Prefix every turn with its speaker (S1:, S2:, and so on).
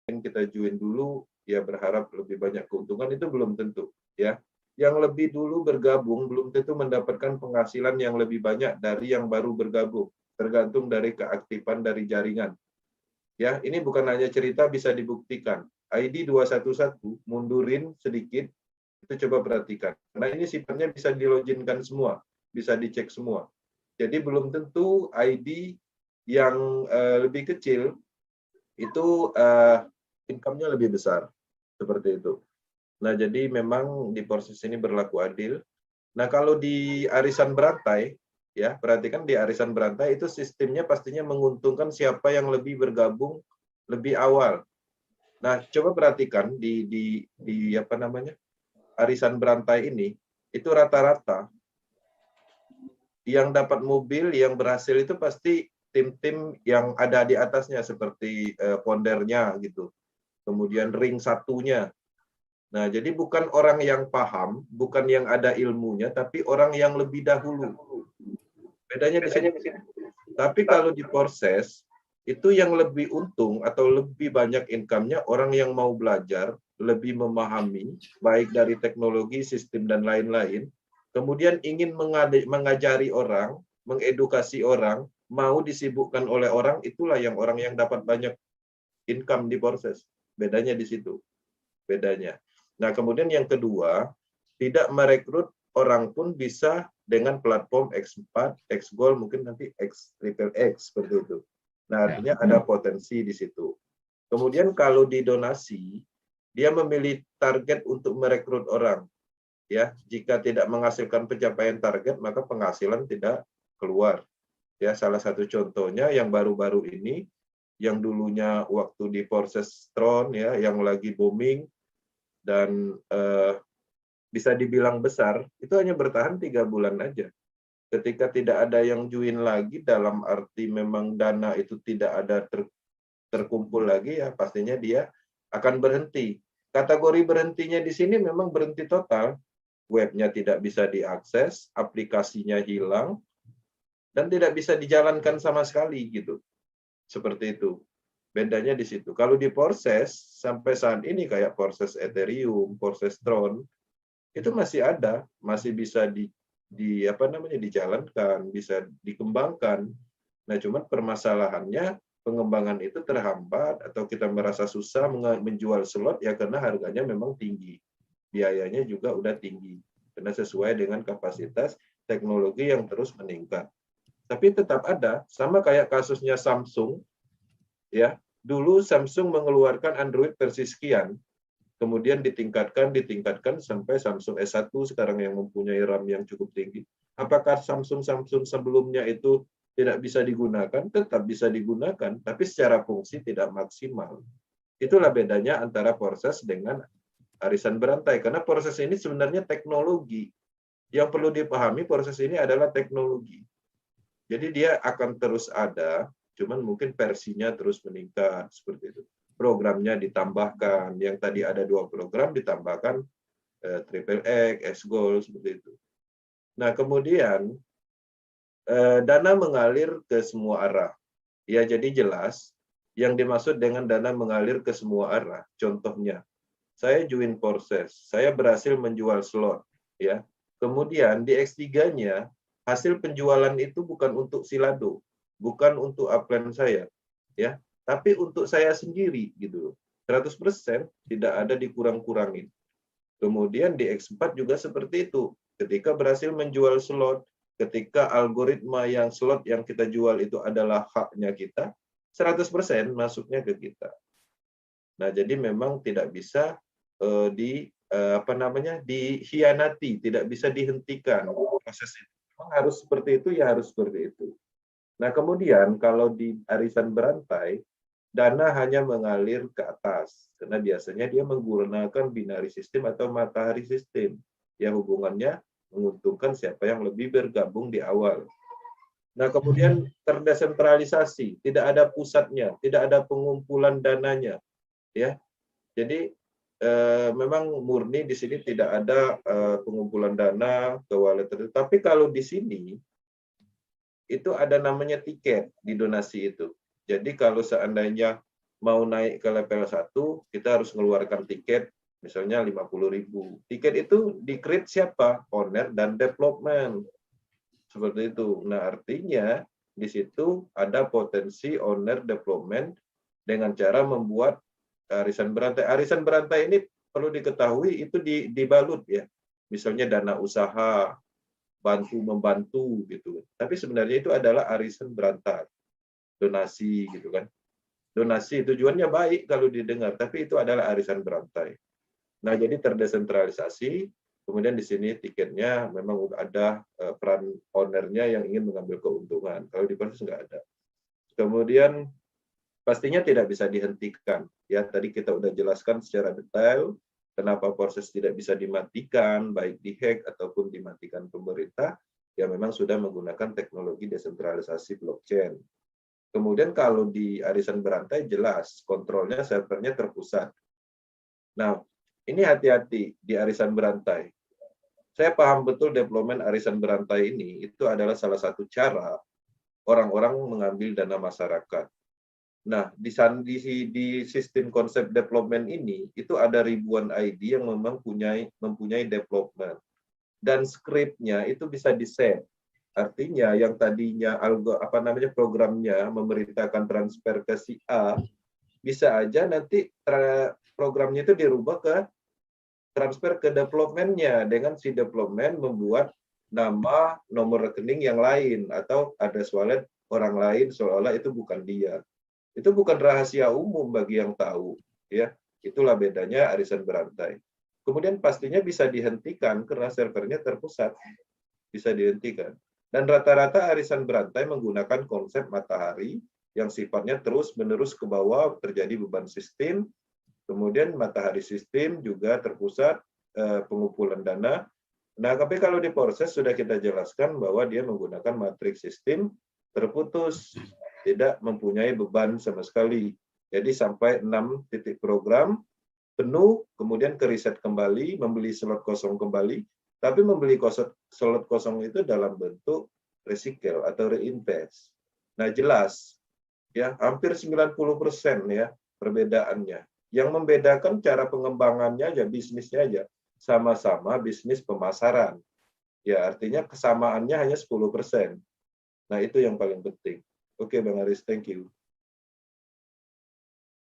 S1: kita join dulu, ya berharap lebih banyak keuntungan, itu belum tentu. Ya, yang lebih dulu bergabung belum tentu mendapatkan penghasilan yang lebih banyak dari yang baru bergabung, tergantung dari keaktifan dari jaringan. Ya, ini bukan hanya cerita, bisa dibuktikan. ID 211 mundurin sedikit, itu coba perhatikan. Nah, ini sifatnya bisa diloginkan semua, bisa dicek semua. Jadi belum tentu ID yang lebih kecil itu income-nya lebih besar, seperti itu. Nah, jadi memang di proses ini berlaku adil. Nah, kalau di arisan berantai, ya perhatikan di arisan berantai itu sistemnya pastinya menguntungkan siapa yang lebih bergabung lebih awal. Nah, coba perhatikan di apa namanya, arisan berantai ini, itu rata-rata yang dapat mobil yang berhasil itu pasti tim-tim yang ada di atasnya, seperti pondernya gitu. Kemudian ring satunya. Nah, jadi bukan orang yang paham, bukan yang ada ilmunya, tapi orang yang lebih dahulu. Bedanya di sini. Tapi kalau di proses, itu yang lebih untung atau lebih banyak income-nya orang yang mau belajar, lebih memahami, baik dari teknologi, sistem, dan lain-lain, kemudian ingin mengajari orang, mengedukasi orang, mau disibukkan oleh orang, itulah yang orang yang dapat banyak income di proses. Bedanya di situ. Bedanya. Nah, kemudian yang kedua, tidak merekrut orang pun bisa dengan platform X4, X-Gold, mungkin nanti X-Triple-X, seperti itu. Nah, artinya ada potensi di situ. Kemudian kalau di donasi, dia memilih target untuk merekrut orang. Ya, jika tidak menghasilkan pencapaian target, maka penghasilan tidak keluar. Ya, salah satu contohnya yang baru-baru ini, yang dulunya waktu di proses Tron, ya, yang lagi booming, dan bisa dibilang besar, itu hanya bertahan 3 bulan aja. Ketika tidak ada yang join lagi, dalam arti memang dana itu tidak ada terkumpul lagi, ya pastinya dia akan berhenti. Kategori berhentinya di sini memang berhenti total, webnya tidak bisa diakses, aplikasinya hilang, dan tidak bisa dijalankan sama sekali gitu. Seperti itu. Bedanya di situ. Kalau di proses sampai saat ini kayak proses Ethereum, proses Tron, itu masih ada, masih bisa di apa namanya dijalankan, bisa dikembangkan. Nah, cuman permasalahannya pengembangan itu terhambat atau kita merasa susah menjual slot ya karena harganya memang tinggi. Biayanya juga udah tinggi. Karena sesuai dengan kapasitas teknologi yang terus meningkat. Tapi tetap ada, sama kayak kasusnya Samsung, ya. Dulu Samsung mengeluarkan Android versi sekian, kemudian ditingkatkan sampai Samsung S1 sekarang yang mempunyai RAM yang cukup tinggi. Apakah Samsung sebelumnya itu tidak bisa digunakan? Tetap bisa digunakan, tapi secara fungsi tidak maksimal. Itulah bedanya antara proses dengan arisan berantai, karena proses ini sebenarnya teknologi. Yang perlu dipahami, proses ini adalah teknologi. Jadi dia akan terus ada, cuman mungkin versinya terus meningkat, seperti itu. Programnya ditambahkan, yang tadi ada 2 program ditambahkan Triple X, S-Gold, seperti itu. Nah, kemudian dana mengalir ke semua arah. Ya, jadi jelas yang dimaksud dengan dana mengalir ke semua arah. Contohnya, saya join proses, saya berhasil menjual slot, ya. Kemudian di X3-nya hasil penjualan itu bukan untuk Silado, bukan untuk upline saya, ya, tapi untuk saya sendiri gitu. 100% tidak ada dikurang-kurangin. Kemudian di X4 juga seperti itu. Ketika berhasil menjual slot, ketika algoritma yang slot yang kita jual itu adalah haknya kita, 100% masuknya ke kita. Nah, jadi memang tidak bisa dihianati, tidak bisa dihentikan proses itu. Memang harus seperti itu, ya harus seperti itu. Nah, kemudian kalau di arisan berantai, dana hanya mengalir ke atas, karena biasanya dia menggunakan binary system atau matahari system. Ya, hubungannya menguntungkan siapa yang lebih bergabung di awal. Nah, kemudian terdesentralisasi, tidak ada pusatnya, tidak ada pengumpulan dananya, ya. Jadi memang murni di sini tidak ada pengumpulan dana ke wallet tertentu. Tapi kalau di sini itu ada namanya tiket di donasi itu. Jadi kalau seandainya mau naik ke level 1, kita harus mengeluarkan tiket, misalnya 50.000. Tiket itu di-create siapa? Owner dan development. Seperti itu. Nah, artinya di situ ada potensi owner development dengan cara membuat arisan berantai. Arisan berantai ini perlu diketahui itu dibalut ya. Misalnya dana usaha, bantu-membantu gitu. Tapi sebenarnya itu adalah arisan berantai. Donasi gitu kan. Donasi tujuannya baik kalau didengar, tapi itu adalah arisan berantai. Nah, jadi terdesentralisasi, kemudian di sini tiketnya memang ada peran ownernya yang ingin mengambil keuntungan. Kalau di proses nggak ada. Kemudian pastinya tidak bisa dihentikan. Ya, tadi kita udah jelaskan secara detail kenapa proses tidak bisa dimatikan, baik dihack ataupun dimatikan pemerintah, ya memang sudah menggunakan teknologi desentralisasi blockchain. Kemudian kalau di arisan berantai jelas kontrolnya servernya terpusat. Nah, ini hati-hati di arisan berantai. Saya paham betul deployment arisan berantai ini itu adalah salah satu cara orang-orang mengambil dana masyarakat. Nah, di sistem konsep development ini itu ada ribuan ID yang memang mempunyai development dan skripnya itu bisa di-set. Artinya yang tadinya programnya memerintahkan transfer ke si A, bisa aja nanti programnya itu dirubah ke transfer ke development-nya dengan si development membuat nama nomor rekening yang lain atau address wallet orang lain seolah-olah itu bukan dia. Itu bukan rahasia umum bagi yang tahu, ya. Itulah bedanya arisan berantai. Kemudian pastinya bisa dihentikan karena servernya terpusat. Bisa dihentikan. Dan rata-rata arisan berantai menggunakan konsep matahari yang sifatnya terus-menerus ke bawah, terjadi beban sistem. Kemudian matahari sistem juga terpusat pengumpulan dana. Nah, tapi kalau di proses sudah kita jelaskan bahwa dia menggunakan matriks sistem terputus, tidak mempunyai beban sama sekali. Jadi sampai 6 titik program penuh, kemudian ke reset kembali, membeli slot kosong kembali, tapi membeli slot kosong itu dalam bentuk recycle atau reinvest. Nah, jelas ya, hampir 90% ya perbedaannya. Yang membedakan cara pengembangannya aja, bisnisnya aja. Sama-sama bisnis pemasaran. Ya, artinya kesamaannya hanya 10%. Nah, itu yang paling penting. Oke, Bang Aris, thank you.